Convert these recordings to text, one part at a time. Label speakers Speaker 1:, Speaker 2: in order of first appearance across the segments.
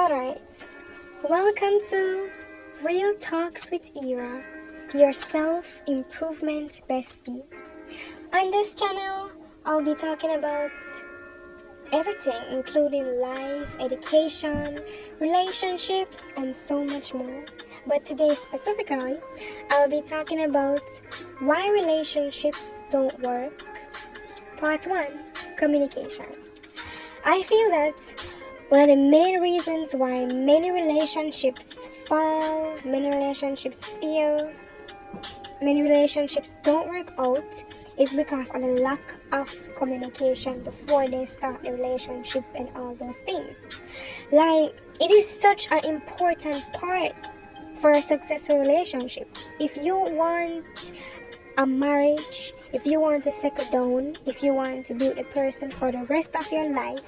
Speaker 1: Alright, welcome to Real Talks with Ira, your self improvement bestie. On this channel, I'll be talking about everything, including life, education, relationships, and so much more. But today, specifically, I'll be talking about why relationships don't work. Part 1, Communication. I feel that one of the main reasons why many relationships fall, many relationships fail, many relationships don't work out is because of the lack of communication before they start the relationship and all those things. Like, it is such an important part for a successful relationship. If you want a marriage, if you want to settle down, if you want to be with a person for the rest of your life,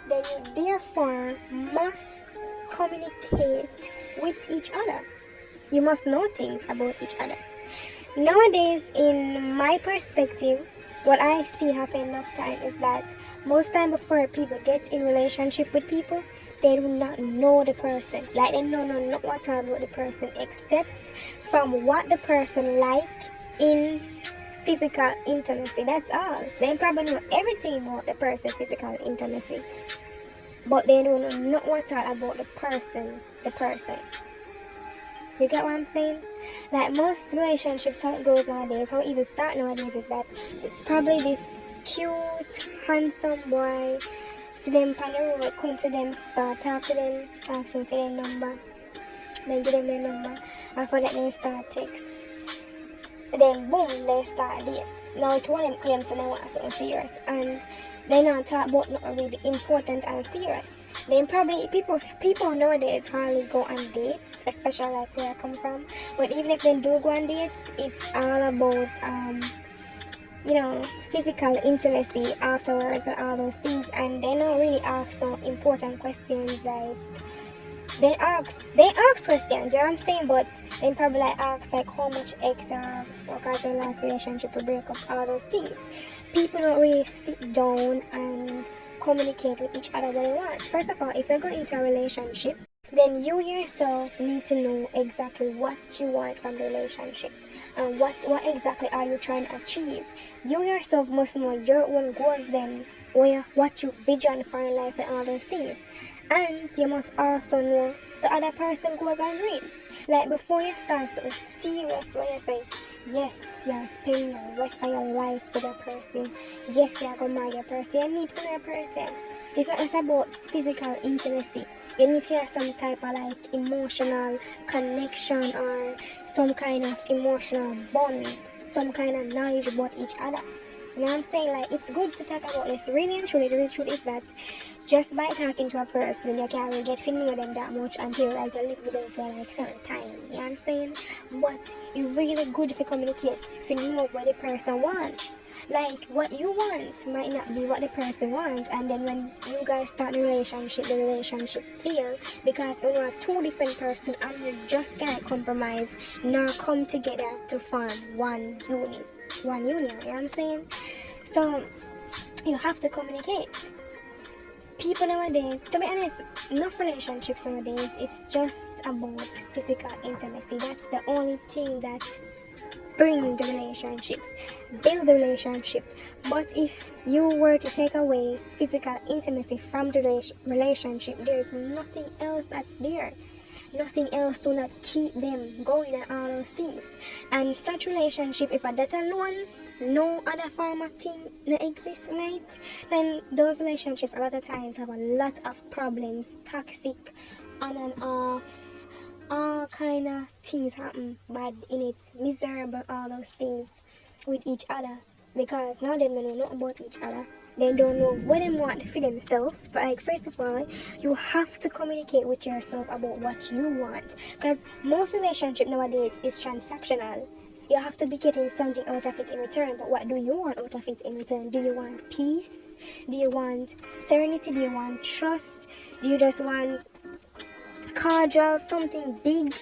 Speaker 1: then you therefore must communicate with each other. You must know things about each other. Nowadays, in my perspective, what I see happen enough time is that most time before people get in relationship with people, they do not know the person. Like they don't know what about the person except from what the person like in physical intimacy. That's all. They probably know everything about the person physical intimacy, but they don't know what all about the person. You get what I'm saying? Like most relationships, how it goes nowadays, how it even start nowadays is that probably this cute, handsome boy see them on the road, come to them, start talk to them, ask them for their number, then give them their number. After that, they start text. Then boom, they start dates. Now to one of them claims they want something serious, and they not talk about nothing really important and serious. Then probably people nowadays hardly go on dates, especially like where I come from. But even if they do go on dates, it's all about physical intimacy afterwards and all those things, and they don't really ask no important questions like they ask questions, you know what I'm saying? But then probably like ask like how much ex you have, what kind of last relationship or break up, all those things. People don't really sit down and communicate with each other what they want. First of all, if you're going into a relationship, then you yourself need to know exactly what you want from the relationship and what exactly are you trying to achieve. You yourself must know your own goals then, or what you vision for in life and all those things. And you must also know the other person goals and dreams. Like before you start so serious, when you say yes, you're spending the rest of your life with a person, yes, you're gonna marry a person, you need to know a person. It's not just about physical intimacy. You need to have some type of like emotional connection or some kind of emotional bond, some kind of knowledge about each other. You know what I'm saying? Like, it's good to talk about this. Really and truly, the real truth is that just by talking to a person, you can't really get to know them that much until like you live with them for like certain time. You know what I'm saying? But it's really good if you communicate, if you know what the person wants. Like, what you want might not be what the person wants, and then when you guys start the relationship fail because you are two different person and you just can't compromise nor come together to form one union, you know what I'm saying? So you have to communicate. People nowadays, to be honest, enough relationships nowadays is just about physical intimacy. That's the only thing that bring the relationships, build the relationship. But if you were to take away physical intimacy from the relationship, there's nothing else that's there. Nothing else to not keep them going and all those things. And such relationship, if a that alone, no other form of thing that exists, right? Then those relationships a lot of times have a lot of problems, toxic, on and off, all kind of things happen bad in it, miserable, all those things with each other, because now they don't know nothing about each other. They don't know what they want for themselves. Like, first of all, you have to communicate with yourself about what you want, because most relationship nowadays is transactional. You have to be getting something out of it in return, but what do you want out of it in return? Do you want peace? Do you want serenity? Do you want trust? Do you just want cordial, something big?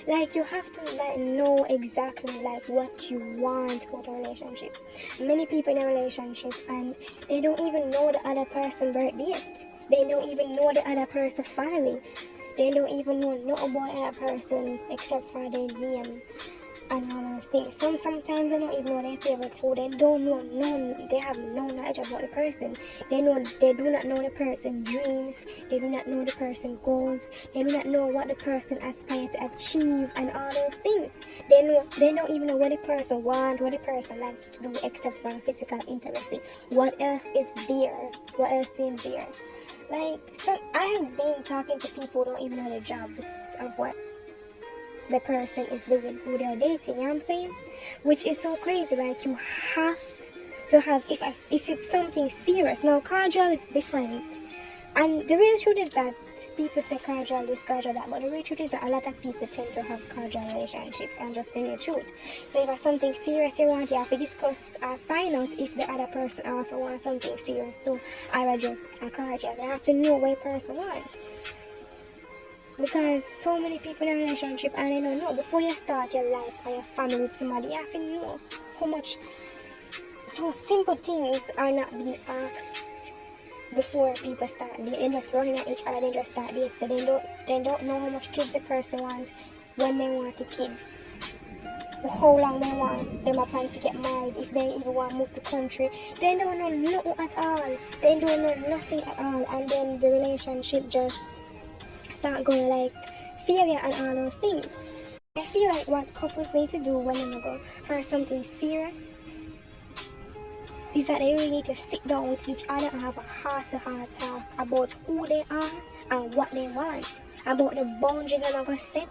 Speaker 1: Like, you have to like know exactly like what you want about a relationship. Many people in a relationship and they don't even know the other person birthday yet. They don't even know the other person's family. They don't even know nothing about the other person except for their name and all those things. Sometimes they don't even know their favorite food. They don't know none. They have no knowledge about the person. They do not know the person's dreams. They do not know the person's goals. They do not know what the person aspires to achieve and all those things. They don't even know what the person wants, what the person likes to do except for physical intimacy. What else is there? What else is there? Like, so I have been talking to people who don't even know the jobs of what the person is doing, who they're dating, you know what I'm saying? Which is so crazy. Like, you have to have, if it's something serious. Now, cordial is different. And the real truth is that people say cordial this, cordial that, but the real truth is that a lot of people tend to have cordial relationships, and just the real truth. So if it's something serious you want, you have to discuss or find out if the other person also wants something serious too, or just a cordial. You have to know what a person wants. Because so many people in a relationship and they don't know. Before you start your life or your family with somebody, you have to know how much. So simple things are not being asked before people start dating. They just running at each other, they just start dating. So they don't know how much kids a person wants, when they want the kids, how long they want. They might plan to get married, if they even want to move to country. They don't know nothing at all. They don't know nothing at all. And then the relationship just start going like failure and all those things. I feel like what couples need to do when they go for something serious is that they really need to sit down with each other and have a heart-to-heart talk about who they are and what they want, about the boundaries they're not going to set,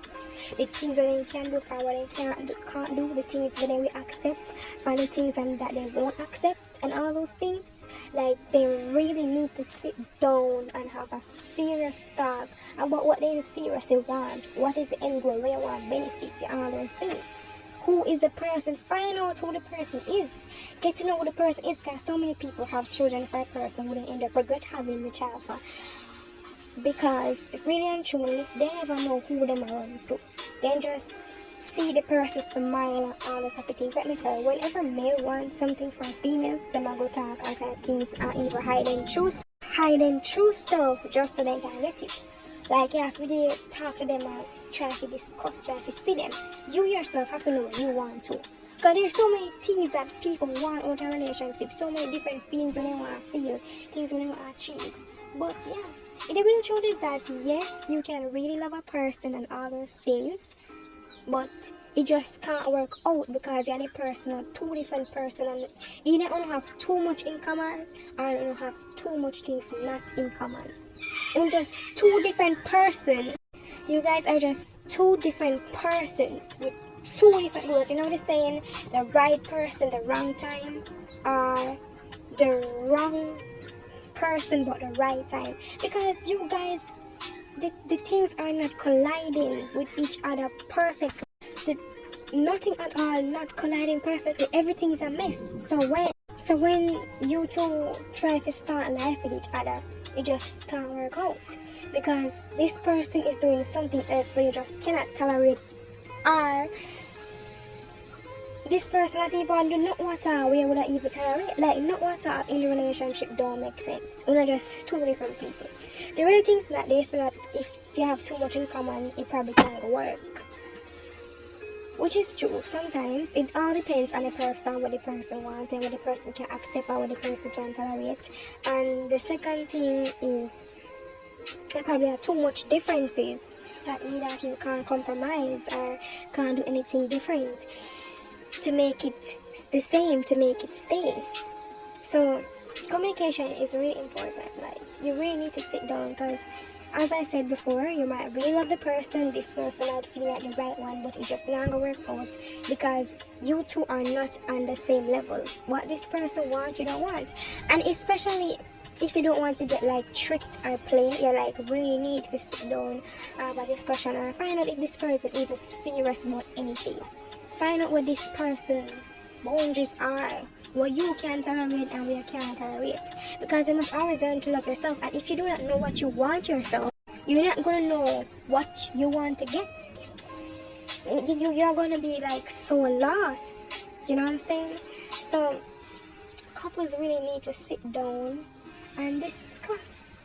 Speaker 1: the things that they can do for what they can't do, the things that they will accept for the things that they won't accept, and all those things. Like, they really need to sit down and have a serious talk about what they seriously want, what is the end goal, where you want benefits, and all those things. Who is the person? Find out who the person is. Get to know who the person is, because so many people have children for a person who they end up regret having the child for. Because really and truly, they never know who them are running to. They just see the person smile and all those type of things. Let me tell you, whenever male wants something from females, them are go talk all kind of things and even hiding true self just so they can get it. Like, you have to talk to them and try to discuss, try to see them. You yourself have to know you want to. Because there's so many things that people want out of a relationship, so many different things when they want to feel, things when they want to achieve. But yeah, the real truth is that yes, you can really love a person and all those things, but it just can't work out because you're the person or two different person, and you don't have too much in common or you don't have too much things not in common. You're just two different persons. You guys are just two different persons with two different goals. You know what they're saying? The right person, the wrong time, or the wrong person but the right time. Because you guys, the things are not colliding with each other perfectly. Nothing at all not colliding perfectly. Everything is a mess. So when you two try to start life with each other, it just can't work out, because this person is doing something else where you just cannot tolerate, or this person not even do not what we would even tolerate. Like, not what in the relationship don't make sense. We're not just two different people. The real things that they say that if you have too much in common, it probably can't work. Which is true. Sometimes it all depends on the person, what the person wants and what the person can accept or what the person can tolerate. And the second thing is there probably are too much differences that neither of you can't compromise or can't do anything different to make it the same, to make it stay. So communication is really important. Like, you really need to sit down, because as I said before, you might really love the person, this person might feel like the right one, but it just not gonna work out because you two are not on the same level. What this person wants, you don't want. And especially if you don't want to get like tricked or play, you like really need to sit down, have a discussion, and find out if this person is even serious about anything. Find out what this person boundaries are, what you can tolerate and what you can't tolerate, because you must always learn to love yourself. And if you do not know what you want yourself, you're not gonna know what you want to get. You're gonna be like so lost, you know what I'm saying? So couples really need to sit down and discuss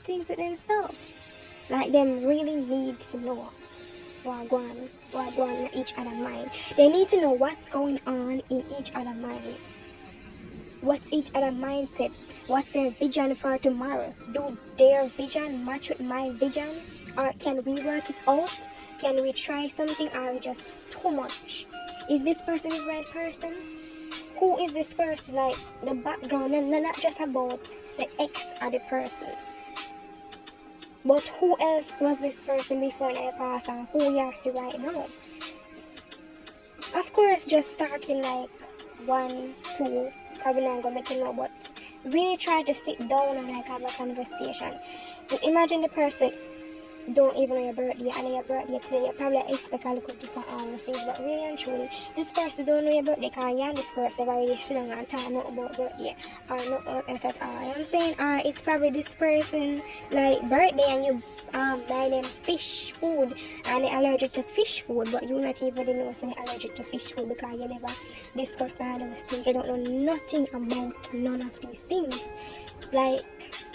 Speaker 1: things with themselves. Like them really need to know what going in each other mind. They need to know what's going on in each other mind. What's each other mindset? What's their vision for tomorrow? Do their vision match with my vision? Or can we work it out? Can we try something, or just too much? Is this person the right person? Who is this person? Like the background, and not just about the ex or the person, but who else was this person before they pass, and who you see right now? Of course, just talking like 1, 2, probably not gonna make it know, but really try to sit down and like have a conversation. Imagine the person don't even know your birthday, and your birthday today, you probably expect a little different all those things, but really and truly, this person don't know your birthday because you and this person have already sit down and talk nothing about birthday or nothing else at all. You know what I'm saying? Or it's probably this person like birthday and you buy them fish food and they're allergic to fish food, but you not even know so they're allergic to fish food because you never discussed all those things. You don't know nothing about none of these things. Like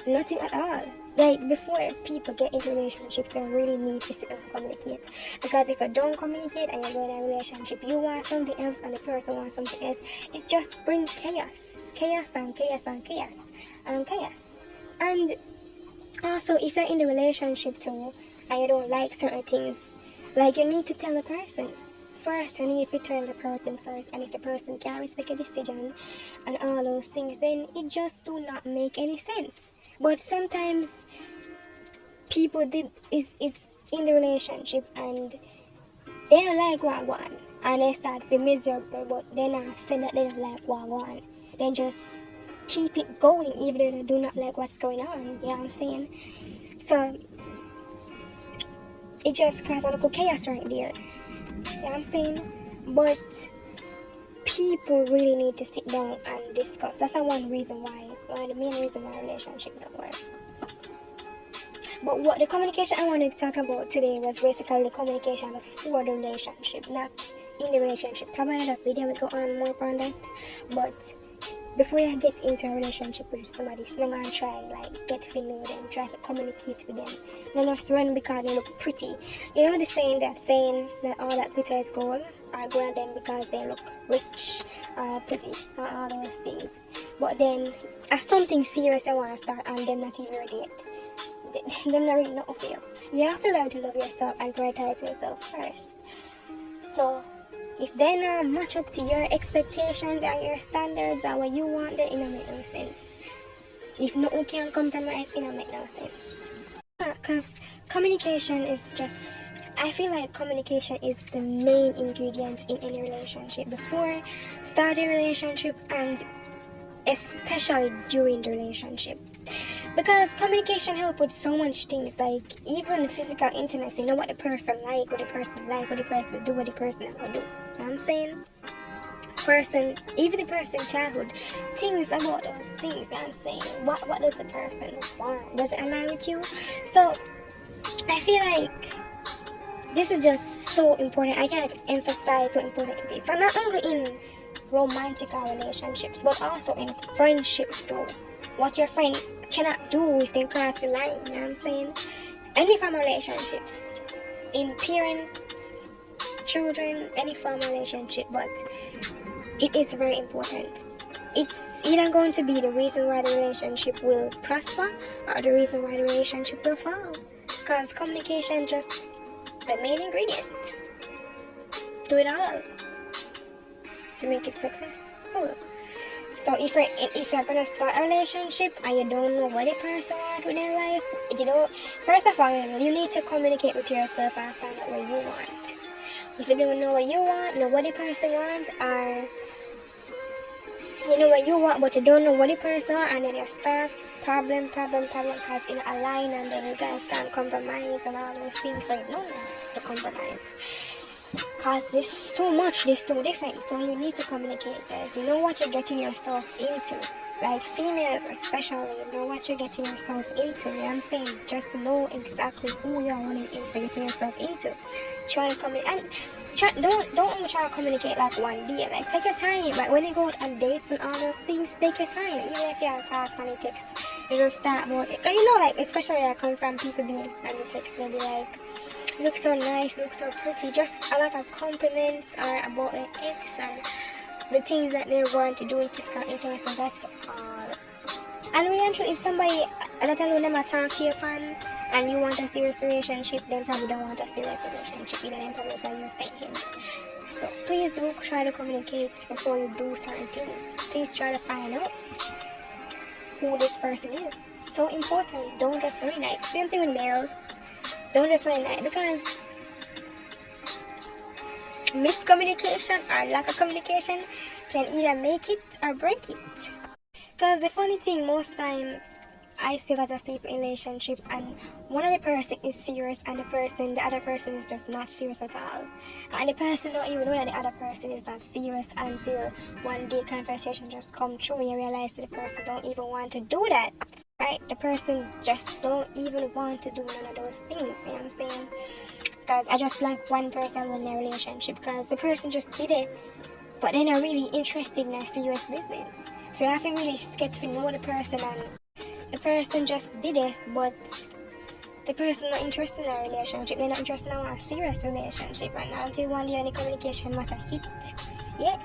Speaker 1: nothing at all. Like before people get into relationships, they really need to sit down and communicate. Because if you don't communicate and you go in a relationship, you want something else and the person wants something else, it just brings chaos. Chaos and chaos and chaos and chaos. And also if you're in the relationship too and you don't like certain things, like you need to tell the person. First, you need to tell the person first, and if the person can't respect a decision and all those things, then it just do not make any sense. But sometimes people is in the relationship and they don't like what one, and they start to be miserable, but they not say that they don't like what one. They just keep it going even though they do not like what's going on. You know what I'm saying? So it just causes a little chaos right there. You know what I'm saying? But people really need to sit down and discuss. That's the one main reason why relationship don't work. But what the communication I wanted to talk about today was basically the communication before the relationship, not in the relationship. Probably another video will go on more on that. But before you get into a relationship with somebody, sit down and try like get to know them, try to communicate with them. Not just run because they look pretty. You know the saying that all that glitter is gold, or go at them because they look rich or pretty or all those things. But then as something serious they want to start and them not even ready yet. Them not really not for you. You have to learn to love yourself and prioritize yourself first. So if they not match up to your expectations or your standards or what you want, then it don't make no sense. If no one can compromise, it don't make no sense. Because communication is just, I feel like communication is the main ingredient in any relationship. Before starting a relationship and especially during the relationship. Because communication helps with so much things, like even physical intimacy. Know what the person like, what the person will do, what the person not gonna do. You know what I'm saying? Even the person childhood, things about those things. You know what I'm saying? What does the person want? Does it align with you? So I feel like this is just so important. I can't emphasize how important it is. So not only in romantic relationships, but also in friendships too. What your friend cannot do if they cross the line, you know what I'm saying? Any form of relationships, in parents, children, any form of relationship, but it is very important. It's either going to be the reason why the relationship will prosper or the reason why the relationship will fall. Because communication just the main ingredient. Do it all to make it successful. So if you're gonna start a relationship and you don't know what the person wants with their life, first of all, you need to communicate with yourself and find out what you want. If you don't know what you want, know what the person wants, or you know what you want but you don't know what the person wants, and then you start problem because you align, and then you guys can't compromise and all those things. So you know to compromise. Cause this is too much, this is too different. So you need to communicate, guys. Know what you're getting yourself into. Like females especially, know what you're getting yourself into. You know what I'm saying? Just know exactly who you're running in for getting yourself into. try to communicate, and don't only try to communicate like one day. Like, take your time. Like, when you go out on dates and all those things, take your time. Even if you have talk on the text, you just start about it. Cause you know, like, especially when I come from people being on the text, they be like, "You look so nice, you look so pretty." Just a lot of compliments are about their ex and the things that they're going to do in physical intimacy. That's all. And really, actually, if somebody that alone them talk to your fan and you want a serious relationship, then probably don't want a serious relationship. Either then probably say you stay him. So please do try to communicate before you do certain things. Please try to find out who this person is. So important. Don't just reunite. Same thing with males. Don't just reunite, because miscommunication or lack of communication can either make it or break it. Because the funny thing, most times I see lots of people in relationship and one of the person is serious and the other person is just not serious at all. And the person don't even know that the other person is not serious until one day conversation just come through and you realize that the person don't even want to do that. Right? The person just don't even want to do none of those things. You know what I'm saying? Because I just like one person in a relationship because the person just did it, but they're not really interested in a serious business. So you have to really get to know the person, and the person just did it, but the person not interested in a relationship. They're not interested in a serious relationship, and until one day any communication must have hit. Yeah,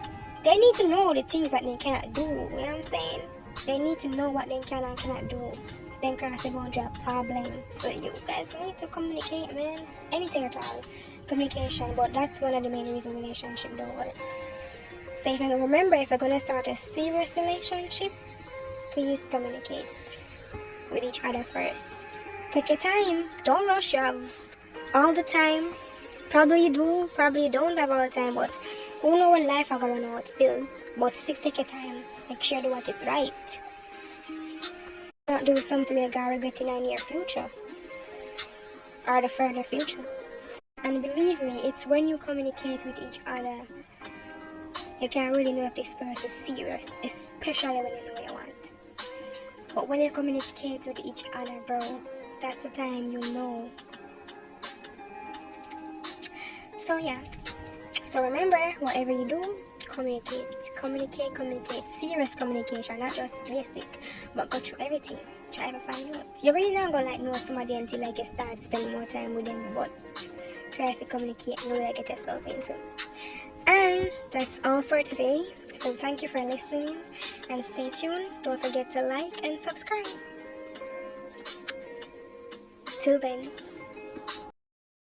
Speaker 1: they need to know the things that they cannot do. You know what I'm saying? They need to know what they can and cannot do. Then cross the boundary of problem. So you guys need to communicate, man. Anything at all. Communication, but that's one of the main reasons relationship don't work. So if you remember, if you're gonna start a serious relationship, please communicate with each other first. Take your time. Don't rush. You have all the time. Probably you do, probably you don't have all the time, but who know when life are gonna know it still. But still take your time. Make sure you do what is right. Not do something you're gonna regret in the near future or the further future. And believe me, it's when you communicate with each other you can really know if this person is serious, especially when you know what you want. But when you communicate with each other, bro, that's the time you know. So yeah. So remember, whatever you do, communicate. Serious communication, not just basic, but go through everything. Try to find out. You're really not gonna know somebody until you start spending more time with them, but try to communicate, know what you get yourself into. And that's all for today. So thank you for listening and stay tuned. Don't forget to like and subscribe. Till then.